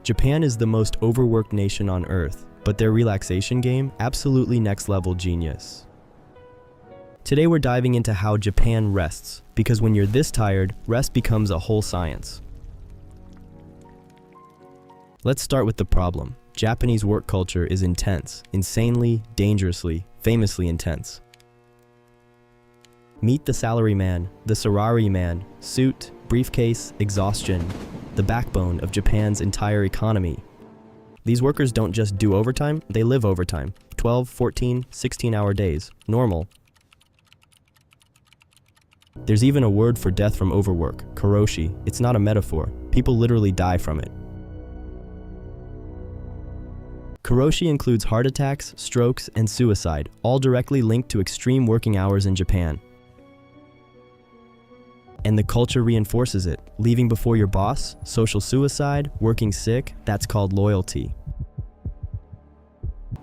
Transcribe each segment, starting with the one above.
Japan is the most overworked nation on earth, but their relaxation game, absolutely next level genius. Today we're diving into how Japan rests, because when you're this tired, rest becomes a whole science. Let's start with the problem. Japanese work culture is intense, insanely, dangerously, famously intense. Meet the salaryman, the salaryman, suit, briefcase, exhaustion, the backbone of Japan's entire economy. These workers don't just do overtime, they live overtime. 12, 14, 16-hour days. Normal. There's even a word for death from overwork, karoshi. It's not a metaphor. People literally die from it. Karoshi includes heart attacks, strokes, and suicide, all directly linked to extreme working hours in Japan. And the culture reinforces it. Leaving before your boss, social suicide, working sick, that's called loyalty.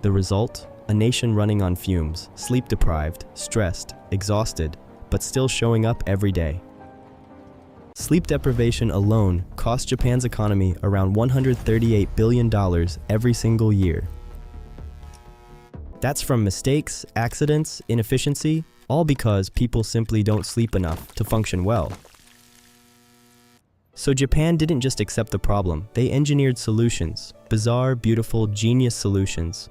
The result? A nation running on fumes, sleep-deprived, stressed, exhausted, but still showing up every day. Sleep deprivation alone costs Japan's economy around $138 billion every single year. That's from mistakes, accidents, inefficiency, all because people simply don't sleep enough to function well. So Japan didn't just accept the problem, they engineered solutions, bizarre, beautiful, genius solutions.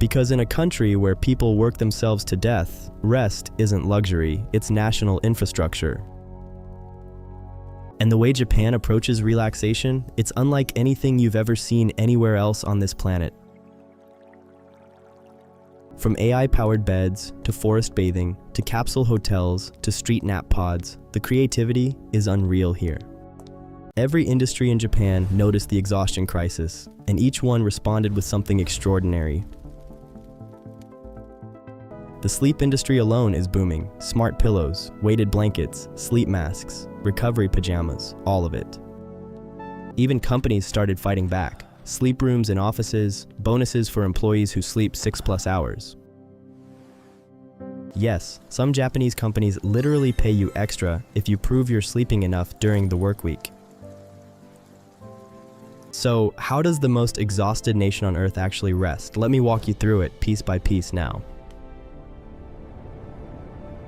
Because in a country where people work themselves to death, rest isn't luxury, it's national infrastructure. And the way Japan approaches relaxation, it's unlike anything you've ever seen anywhere else on this planet. From AI-powered beds, to forest bathing, to capsule hotels, to street nap pods, the creativity is unreal here. Every industry in Japan noticed the exhaustion crisis, and each one responded with something extraordinary. The sleep industry alone is booming. Smart pillows, weighted blankets, sleep masks, recovery pajamas, all of it. Even companies started fighting back. Sleep rooms in offices, bonuses for employees who sleep 6+ hours. Yes, some Japanese companies literally pay you extra if you prove you're sleeping enough during the work week. So, how does the most exhausted nation on earth actually rest? Let me walk you through it piece by piece now.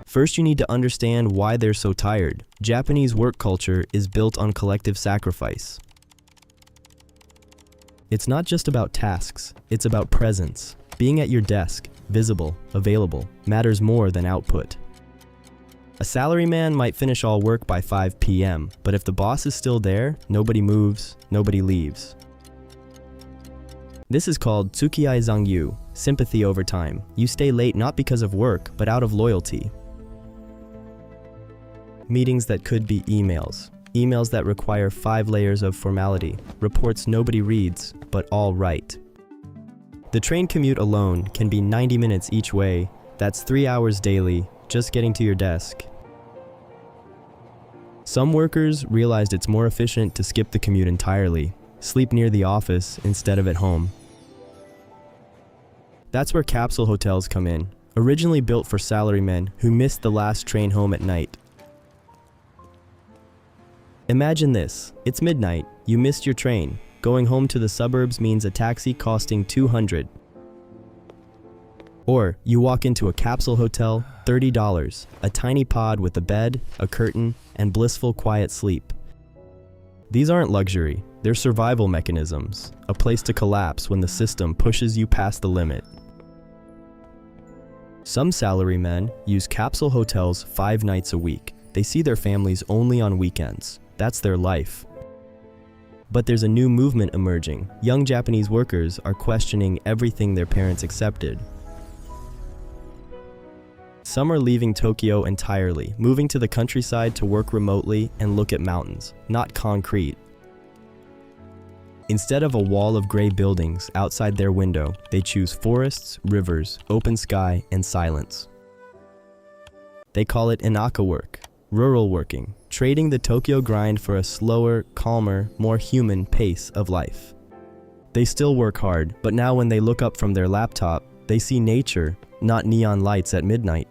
First, you need to understand why they're so tired. Japanese work culture is built on collective sacrifice. It's not just about tasks, it's about presence. Being at your desk, visible, available, matters more than output. A salaryman might finish all work by 5 p.m., but if the boss is still there, nobody moves, nobody leaves. This is called tsukii zangyu, sympathy over time. You stay late not because of work, but out of loyalty. Meetings that could be emails. Emails that require 5 layers of formality. Reports nobody reads, but all write. The train commute alone can be 90 minutes each way. That's 3 hours daily, just getting to your desk. Some workers realized it's more efficient to skip the commute entirely, sleep near the office instead of at home. That's where capsule hotels come in, originally built for salarymen who missed the last train home at night. Imagine this, it's midnight, you missed your train. Going home to the suburbs means a taxi costing $200. Or you walk into a capsule hotel, $30, a tiny pod with a bed, a curtain, and blissful quiet sleep. These aren't luxury, they're survival mechanisms, a place to collapse when the system pushes you past the limit. Some salarymen use capsule hotels 5 nights a week. They see their families only on weekends. That's their life. But there's a new movement emerging. Young Japanese workers are questioning everything their parents accepted. Some are leaving Tokyo entirely, moving to the countryside to work remotely and look at mountains, not concrete. Instead of a wall of gray buildings outside their window, they choose forests, rivers, open sky, and silence. They call it inaka work, rural working, trading the Tokyo grind for a slower, calmer, more human pace of life. They still work hard, but now when they look up from their laptop, they see nature, not neon lights at midnight.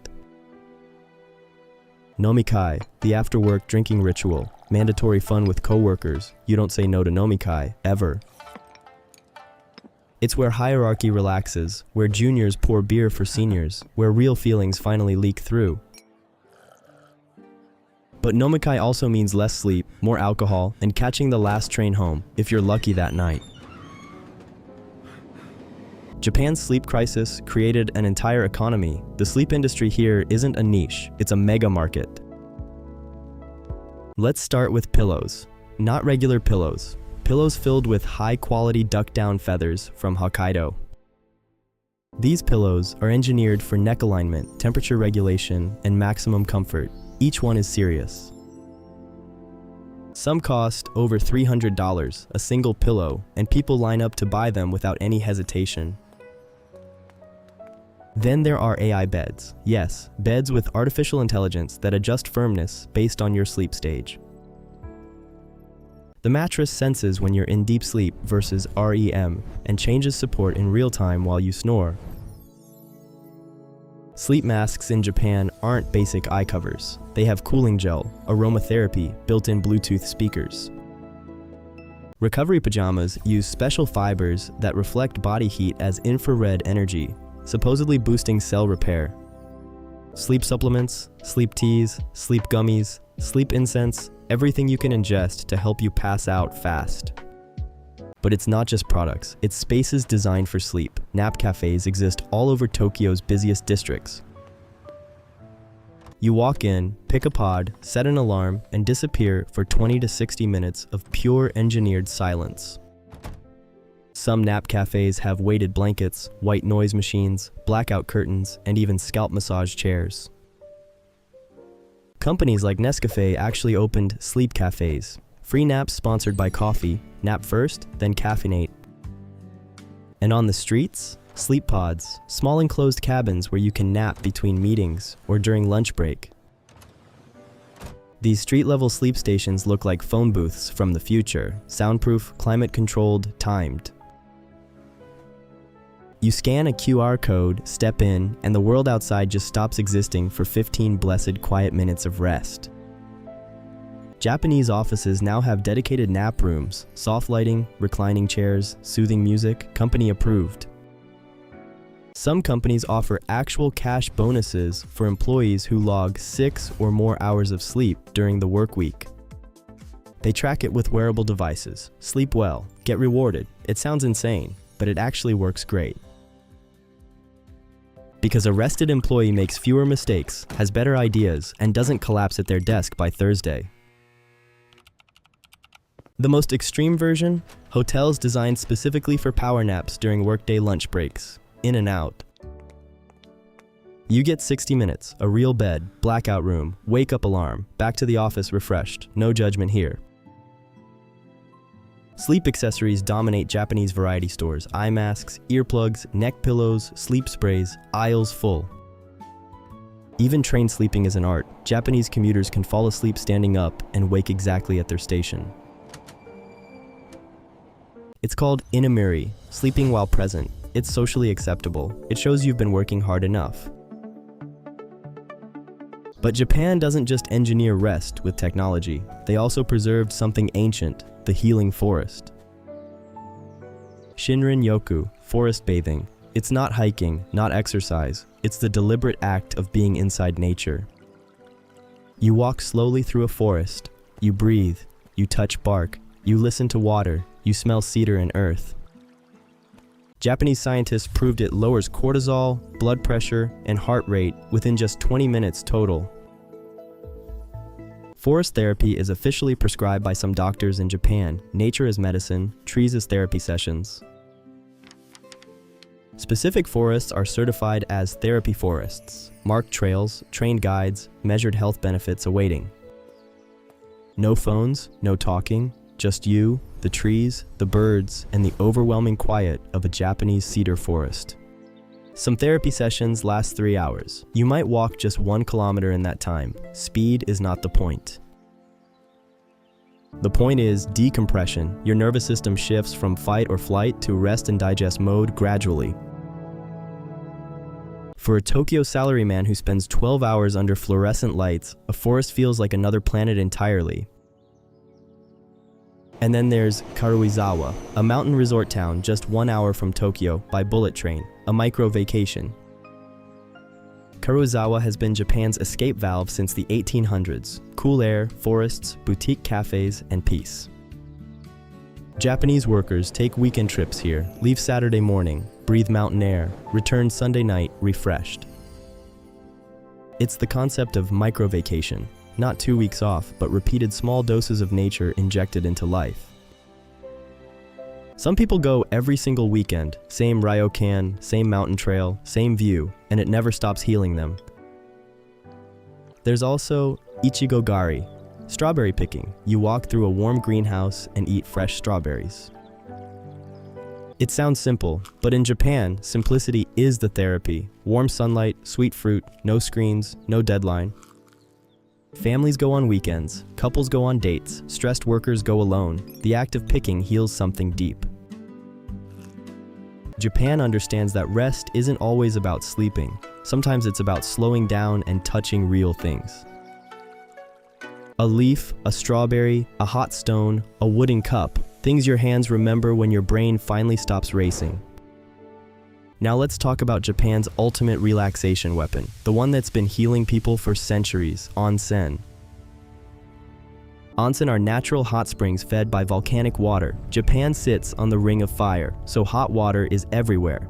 Nomikai, the after-work drinking ritual, mandatory fun with coworkers. You don't say no to nomikai, ever. It's where hierarchy relaxes, where juniors pour beer for seniors, where real feelings finally leak through. But nomikai also means less sleep, more alcohol, and catching the last train home, if you're lucky that night. Japan's sleep crisis created an entire economy. The sleep industry here isn't a niche, it's a mega market. Let's start with pillows. Not regular pillows. Pillows filled with high-quality duck-down feathers from Hokkaido. These pillows are engineered for neck alignment, temperature regulation, and maximum comfort. Each one is serious. Some cost over $300, a single pillow, and people line up to buy them without any hesitation. Then there are AI beds. Yes, beds with artificial intelligence that adjust firmness based on your sleep stage. The mattress senses when you're in deep sleep versus REM and changes support in real time while you snore. Sleep masks in Japan aren't basic eye covers. They have cooling gel, aromatherapy, built-in Bluetooth speakers. Recovery pajamas use special fibers that reflect body heat as infrared energy, supposedly boosting cell repair. Sleep supplements, sleep teas, sleep gummies, sleep incense, everything you can ingest to help you pass out fast. But it's not just products, it's spaces designed for sleep. Nap cafés exist all over Tokyo's busiest districts. You walk in, pick a pod, set an alarm, and disappear for 20 to 60 minutes of pure engineered silence. Some nap cafés have weighted blankets, white noise machines, blackout curtains, and even scalp massage chairs. Companies like Nescafe actually opened sleep cafes. Free naps sponsored by coffee, nap first, then caffeinate. And on the streets, sleep pods, small enclosed cabins where you can nap between meetings or during lunch break. These street-level sleep stations look like phone booths from the future, soundproof, climate-controlled, timed. You scan a QR code, step in, and the world outside just stops existing for 15 blessed quiet minutes of rest. Japanese offices now have dedicated nap rooms, soft lighting, reclining chairs, soothing music, company approved. Some companies offer actual cash bonuses for employees who log 6 or more hours of sleep during the work week. They track it with wearable devices. Sleep well, get rewarded. It sounds insane, but it actually works great. Because a rested employee makes fewer mistakes, has better ideas, and doesn't collapse at their desk by Thursday. The most extreme version? Hotels designed specifically for power naps during workday lunch breaks. In and out. You get 60 minutes, a real bed, blackout room, wake-up alarm, back to the office refreshed, no judgment here. Sleep accessories dominate Japanese variety stores. Eye masks, earplugs, neck pillows, sleep sprays, aisles full. Even train sleeping is an art. Japanese commuters can fall asleep standing up and wake exactly at their station. It's called inamiri, sleeping while present. It's socially acceptable. It shows you've been working hard enough. But Japan doesn't just engineer rest with technology. They also preserved something ancient, the healing forest. Shinrin-yoku, forest bathing. It's not hiking, not exercise. It's the deliberate act of being inside nature. You walk slowly through a forest. You breathe. You touch bark. You listen to water. You smell cedar and earth. Japanese scientists proved it lowers cortisol, blood pressure, and heart rate within just 20 minutes total. Forest therapy is officially prescribed by some doctors in Japan. Nature as medicine, trees as therapy sessions. Specific forests are certified as therapy forests, marked trails, trained guides, measured health benefits awaiting. No phones, no talking, just you, the trees, the birds, and the overwhelming quiet of a Japanese cedar forest. Some therapy sessions last 3 hours. You might walk just 1 kilometer in that time. Speed is not the point. The point is decompression. Your nervous system shifts from fight or flight to rest and digest mode gradually. For a Tokyo salaryman who spends 12 hours under fluorescent lights, a forest feels like another planet entirely. And then there's Karuizawa, a mountain resort town just 1 hour from Tokyo by bullet train, a micro-vacation. Karuizawa has been Japan's escape valve since the 1800s. Cool air, forests, boutique cafes, and peace. Japanese workers take weekend trips here, leave Saturday morning, breathe mountain air, return Sunday night refreshed. It's the concept of micro-vacation, not 2 weeks off, but repeated small doses of nature injected into life. Some people go every single weekend, same ryokan, same mountain trail, same view, and it never stops healing them. There's also ichigogari, strawberry picking. You walk through a warm greenhouse and eat fresh strawberries. It sounds simple, but in Japan, simplicity is the therapy. Warm sunlight, sweet fruit, no screens, no deadline. Families go on weekends, couples go on dates, stressed workers go alone. The act of picking heals something deep. Japan understands that rest isn't always about sleeping. Sometimes it's about slowing down and touching real things. A leaf, a strawberry, a hot stone, a wooden cup, things your hands remember when your brain finally stops racing. Now let's talk about Japan's ultimate relaxation weapon, the one that's been healing people for centuries, onsen. Onsen are natural hot springs fed by volcanic water. Japan sits on the ring of fire, so hot water is everywhere.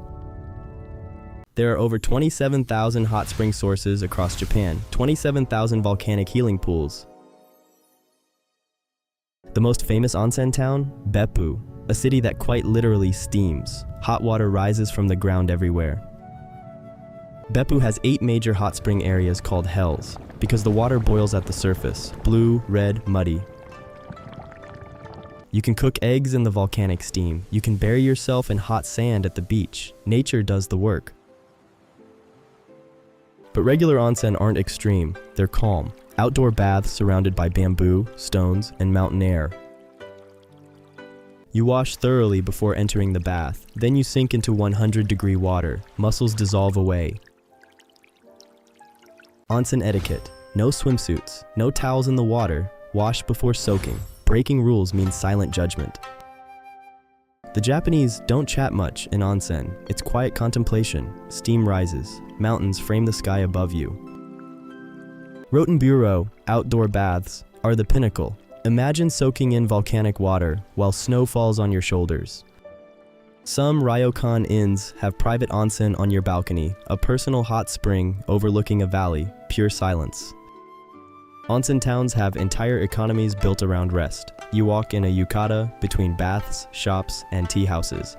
There are over 27,000 hot spring sources across Japan, 27,000 volcanic healing pools. The most famous onsen town? Beppu, a city that quite literally steams. Hot water rises from the ground everywhere. Beppu has 8 major hot spring areas called hells, because the water boils at the surface, blue, red, muddy. You can cook eggs in the volcanic steam. You can bury yourself in hot sand at the beach. Nature does the work. But regular onsen aren't extreme, they're calm. Outdoor baths surrounded by bamboo, stones, and mountain air. You wash thoroughly before entering the bath, then you sink into 100-degree water. Muscles dissolve away. Onsen etiquette: no swimsuits, no towels in the water, wash before soaking. Breaking rules means silent judgment. The Japanese don't chat much in onsen. It's quiet contemplation. Steam rises. Mountains frame the sky above you. Rotenburo, outdoor baths, are the pinnacle. Imagine soaking in volcanic water while snow falls on your shoulders. Some ryokan inns have private onsen on your balcony, a personal hot spring overlooking a valley, pure silence. Onsen towns have entire economies built around rest. You walk in a yukata between baths, shops, and tea houses.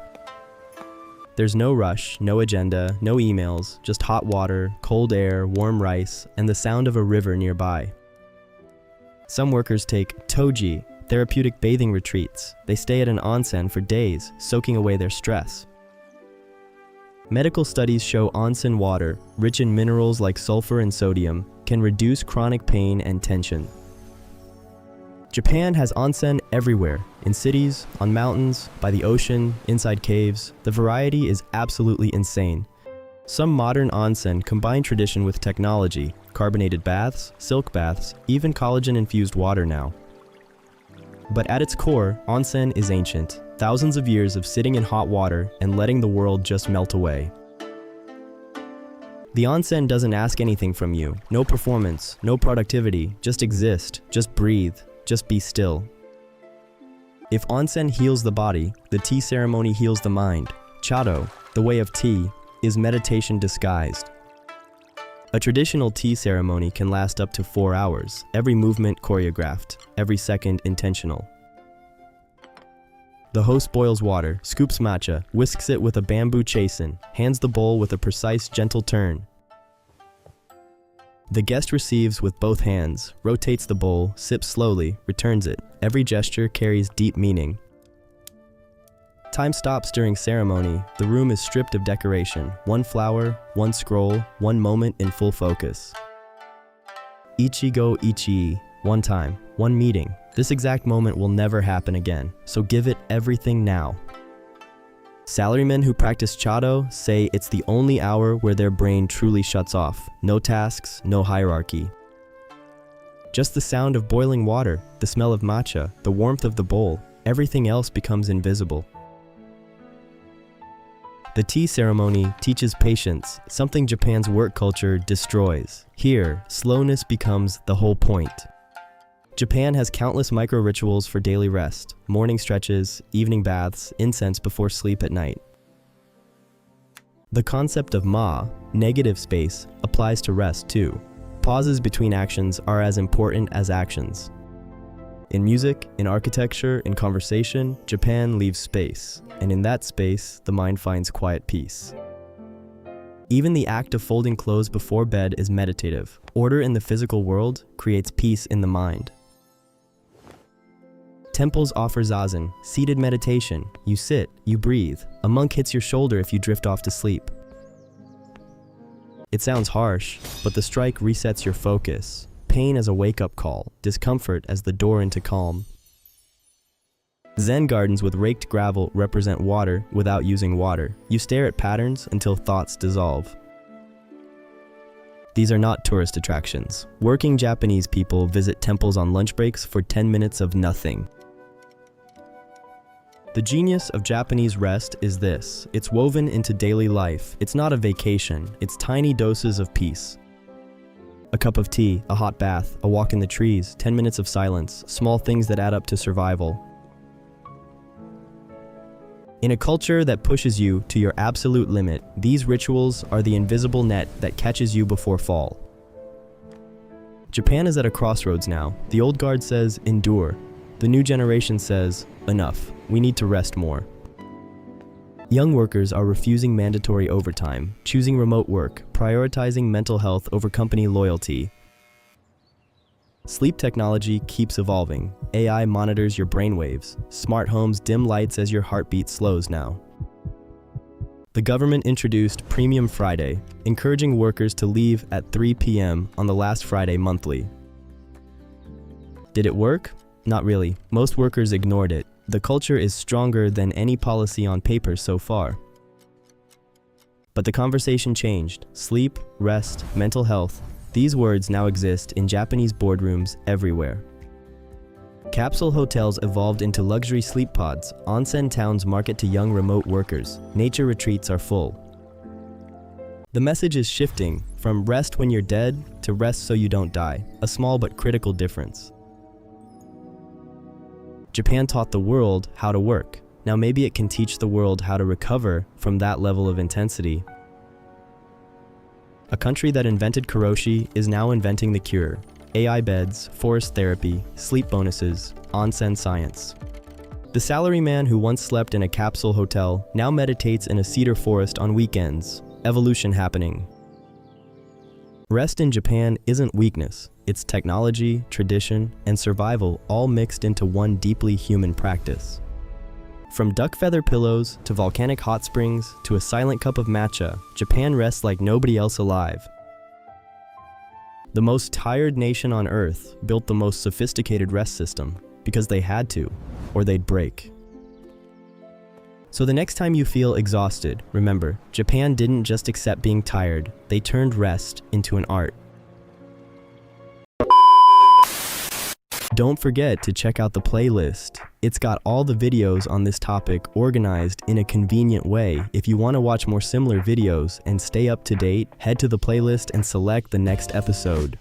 There's no rush, no agenda, no emails, just hot water, cold air, warm rice, and the sound of a river nearby. Some workers take toji, therapeutic bathing retreats. They stay at an onsen for days, soaking away their stress. Medical studies show onsen water, rich in minerals like sulfur and sodium, can reduce chronic pain and tension. Japan has onsen everywhere, in cities, on mountains, by the ocean, inside caves. The variety is absolutely insane. Some modern onsen combine tradition with technology, carbonated baths, silk baths, even collagen-infused water now. But at its core, onsen is ancient, thousands of years of sitting in hot water and letting the world just melt away. The onsen doesn't ask anything from you, no performance, no productivity, just exist, just breathe, just be still. If onsen heals the body, the tea ceremony heals the mind. Chado, the way of tea, is meditation disguised. A traditional tea ceremony can last up to 4 hours, every movement choreographed, every second intentional. The host boils water, scoops matcha, whisks it with a bamboo chasen, hands the bowl with a precise, gentle turn. The guest receives with both hands, rotates the bowl, sips slowly, returns it. Every gesture carries deep meaning. Time stops during ceremony. The room is stripped of decoration. One flower, one scroll, one moment in full focus. Ichigo ichi, one time, one meeting. This exact moment will never happen again, so give it everything now. Salarymen who practice chado say it's the only hour where their brain truly shuts off. No tasks, no hierarchy. Just the sound of boiling water, the smell of matcha, the warmth of the bowl. everything else becomes invisible. The tea ceremony teaches patience, something Japan's work culture destroys. Here, slowness becomes the whole point. Japan has countless micro-rituals for daily rest, morning stretches, evening baths, incense before sleep at night. The concept of ma, negative space, applies to rest too. Pauses between actions are as important as actions. In music, in architecture, in conversation, Japan leaves space, and in that space, the mind finds quiet peace. Even the act of folding clothes before bed is meditative. Order in the physical world creates peace in the mind. Temples offer zazen, seated meditation. You sit, you breathe. A monk hits your shoulder if you drift off to sleep. It sounds harsh, but the strike resets your focus. Pain as a wake-up call, discomfort as the door into calm. Zen gardens with raked gravel represent water without using water. You stare at patterns until thoughts dissolve. These are not tourist attractions. Working Japanese people visit temples on lunch breaks for 10 minutes of nothing. The genius of Japanese rest is this. It's woven into daily life. It's not a vacation. It's tiny doses of peace. A cup of tea, a hot bath, a walk in the trees, 10 minutes of silence, small things that add up to survival. In a culture that pushes you to your absolute limit, these rituals are the invisible net that catches you before fall. Japan is at a crossroads now. The old guard says, endure. The new generation says, enough. We need to rest more. Young workers are refusing mandatory overtime, choosing remote work, prioritizing mental health over company loyalty. Sleep technology keeps evolving. AI monitors your brainwaves. Smart homes dim lights as your heartbeat slows now. The government introduced Premium Friday, encouraging workers to leave at 3 p.m. on the last Friday monthly. Did it work? Not really. Most workers ignored it. The culture is stronger than any policy on paper so far. But the conversation changed. Sleep, rest, mental health. These words now exist in Japanese boardrooms everywhere. Capsule hotels evolved into luxury sleep pods. Onsen towns market to young remote workers. Nature retreats are full. The message is shifting from rest when you're dead to rest so you don't die. A small but critical difference. Japan taught the world how to work. Now maybe it can teach the world how to recover from that level of intensity. A country that invented karoshi is now inventing the cure. AI beds, forest therapy, sleep bonuses, onsen science. The salaryman who once slept in a capsule hotel now meditates in a cedar forest on weekends. Evolution happening. Rest in Japan isn't weakness. It's technology, tradition, and survival all mixed into one deeply human practice. From duck feather pillows to volcanic hot springs to a silent cup of matcha, Japan rests like nobody else alive. The most tired nation on Earth built the most sophisticated rest system because they had to, or they'd break. So the next time you feel exhausted, remember, Japan didn't just accept being tired, they turned rest into an art. Don't forget to check out the playlist. It's got all the videos on this topic organized in a convenient way. If you want to watch more similar videos and stay up to date, head to the playlist and select the next episode.